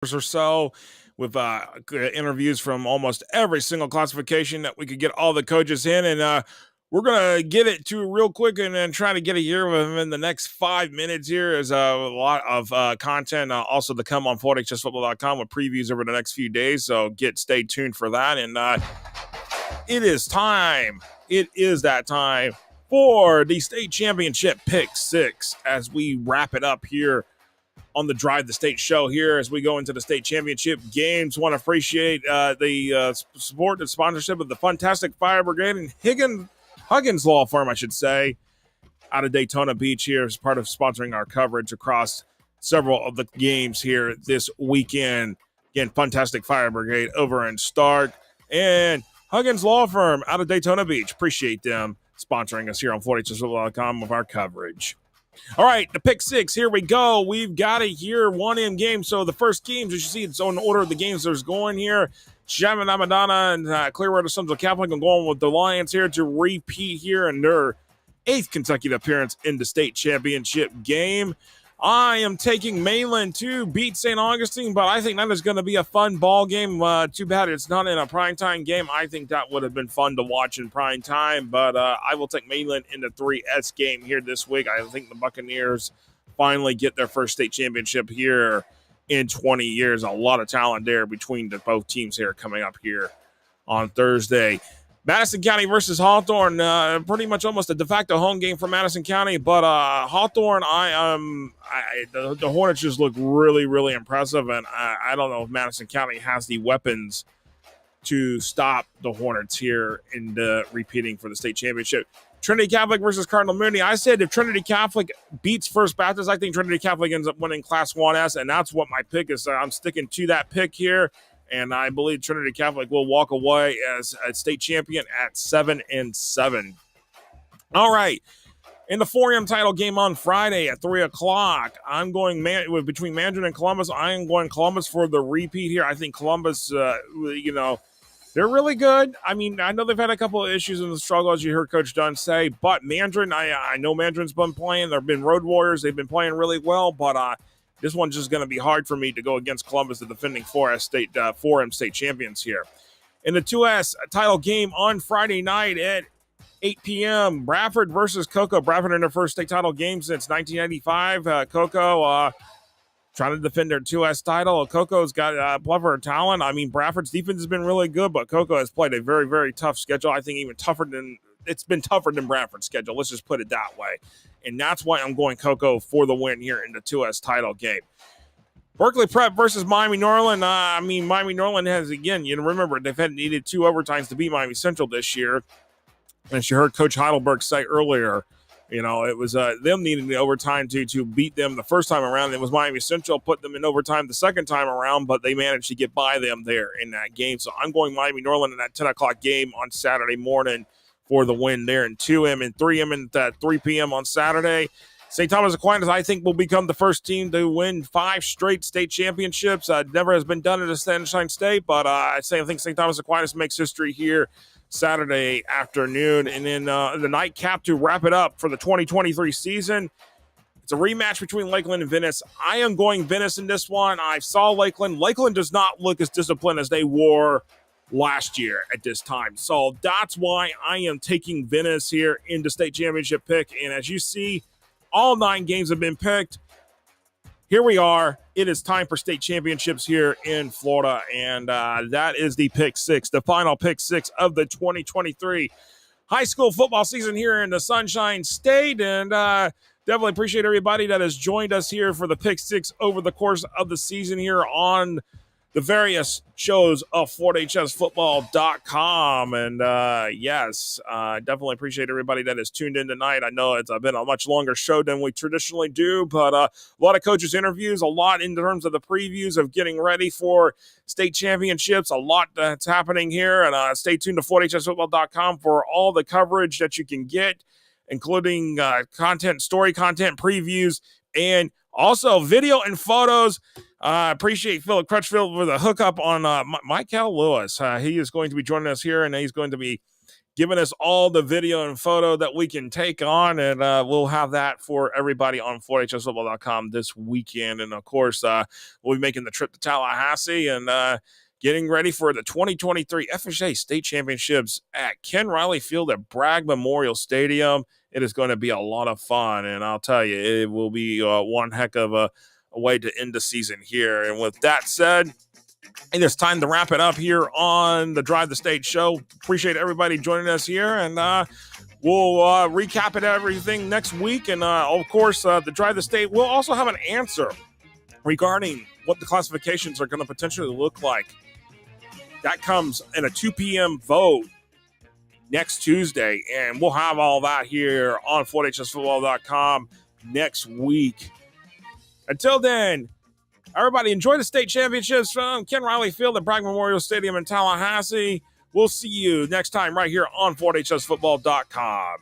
or so with interviews from almost every single classification that we could get all the coaches in. And we're going to get it to real quick and then try to get a hear of them in the next 5 minutes here. There's a lot of content also to come on FortHSFootball.com with previews over the next few days. So stay tuned for that. And it is time. It is that time for the state championship pick six as we wrap it up here on the Drive the State show here as we go into the state championship games. Want to appreciate the support and sponsorship of the Fantastic Fire Brigade and Huggins Law Firm, I should say, out of Daytona Beach here as part of sponsoring our coverage across several of the games here this weekend. Again, Fantastic Fire Brigade over in Stark and Huggins Law Firm out of Daytona Beach. Appreciate them sponsoring us here on 4HSFootball.com with our coverage. All right, the pick six, here we go. We've got it here, 1M game. So the first games, as you see, it's on order of the games there's going here. Chaminade Madonna and Clearwater Central Catholic are going with the Lions here to repeat here in their 8th consecutive appearance in the state championship game. I am taking Mainland to beat St. Augustine, but I think that is going to be a fun ball game. Too bad it's not in a primetime game. I think that would have been fun to watch in prime time, but I will take Mainland in the 3S game here this week. I think the Buccaneers finally get their first state championship here in 20 years. A lot of talent there between both teams here coming up here on Thursday. Madison County versus Hawthorne, pretty much almost a de facto home game for Madison County, but Hawthorne, the Hornets just look really, really impressive, and I don't know if Madison County has the weapons to stop the Hornets here in the repeating for the state championship. Trinity Catholic versus Cardinal Mooney. I said if Trinity Catholic beats First Baptist, I think Trinity Catholic ends up winning Class 1S, and that's what my pick is. I'm sticking to that pick here. And I believe Trinity Catholic will walk away as a state champion at 7-7. All right. In the 4M title game on Friday at 3 o'clock, I'm going between Mandarin and Columbus. I am going Columbus for the repeat here. I think Columbus, they're really good. I mean, I know they've had a couple of issues in the struggle, as you heard Coach Dunn say, but Mandarin, I know Mandarin's been playing. They've been Road Warriors. They've been playing really well, but this one's just going to be hard for me to go against Columbus, the defending 4M state champions here. In the 2S title game on Friday night at 8 p.m., Bradford versus Cocoa. Bradford in their first state title game since 1995. Cocoa trying to defend their 2S title. Cocoa's got a plethora of talent. I mean, Bradford's defense has been really good, but Cocoa has played a very, very tough schedule. I think even it's been tougher than Bradford's schedule. Let's just put it that way. And that's why I'm going Cocoa for the win here in the 2S title game. Berkeley Prep versus Miami Norland. Miami Norland has, again, remember, they've needed 2 overtimes to beat Miami Central this year. And as you heard Coach Heidelberg say earlier, it was them needing the overtime to beat them the first time around. It was Miami Central put them in overtime the second time around, but they managed to get by them there in that game. So I'm going Miami Norland in that 10 o'clock game on Saturday morning for the win there in 2M and 3M at 3 p.m. on Saturday. St. Thomas Aquinas, I think, will become the first team to win 5 straight state championships. Never has been done at a Sunshine State, but I think St. Thomas Aquinas makes history here Saturday afternoon. And then the nightcap to wrap it up for the 2023 season. It's a rematch between Lakeland and Venice. I am going Venice in this one. I saw Lakeland. Lakeland does not look as disciplined as they were last year at this time. So that's why I am taking Venice here in the state championship pick. And as you see, all 9 games have been picked. Here we are. It is time for state championships here in Florida. And that is the pick 6, the final pick 6 of the 2023 high school football season here in the Sunshine State. And definitely appreciate everybody that has joined us here for the pick 6 over the course of the season here on the various shows of FortHSFootball.com. And definitely appreciate everybody that has tuned in tonight. I know it's been a much longer show than we traditionally do, but a lot of coaches' interviews, a lot in terms of the previews of getting ready for state championships, a lot that's happening here. And stay tuned to FortHSFootball.com for all the coverage that you can get, including story content, previews, and also video and photos. Appreciate Philip Crutchfield for the hookup on Michael Lewis. He is going to be joining us here, and he's going to be giving us all the video and photo that we can take on, and we'll have that for everybody on 4hsfootball.com this weekend. And of course, we'll be making the trip to Tallahassee and getting ready for the 2023 FHA State Championships at Ken Riley Field at Bragg Memorial Stadium. It is going to be a lot of fun, and I'll tell you, it will be one heck of a way to end the season here. And with that said, it is time to wrap it up here on the Drive the State show. Appreciate everybody joining us here, and we'll recap it everything next week. And of course, the Drive the State will also have an answer regarding what the classifications are going to potentially look like. That comes in a 2 p.m. vote next Tuesday, and we'll have all that here on 4hsfootball.com next week. Until then, everybody enjoy the state championships from Ken Riley Field at Bragg Memorial Stadium in Tallahassee. We'll see you next time right here on 4hsfootball.com.